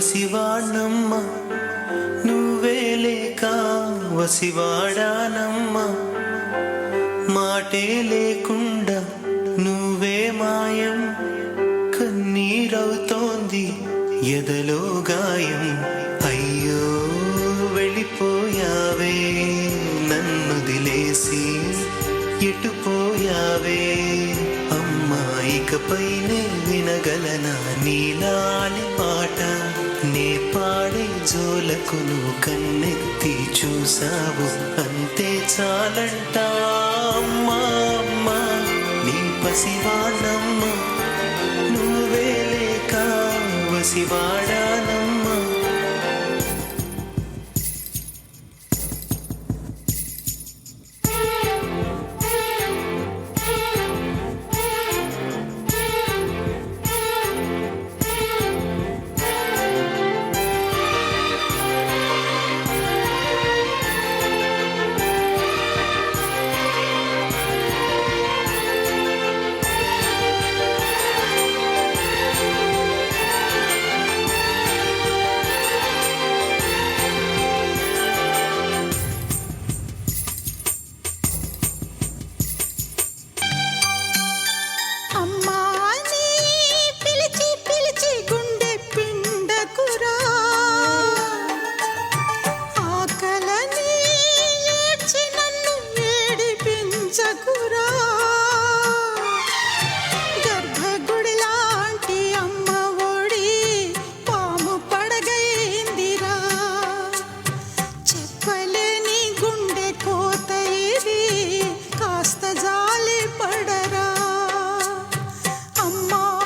పసివాణమ్మ నువ్వే లేక వసివాడానమ్మ మాటే లేకుండా నువ్వే మాయం కన్నీరవుతోంది ఎదలో గాయం అయ్యో వెళ్ళిపోయావే నన్నొదిలేసి ఎటుపోయావే అమ్మా ఇకపైనే వినగలనా నీలాలి పాట నే పాడే జోలకు నువ్వు కన్నెత్తి చూసావు అంతే చాలంట అమ్మా అమ్మా నీ పసివాణమ్మ నువ్వే లేక వసివాడానమ్మ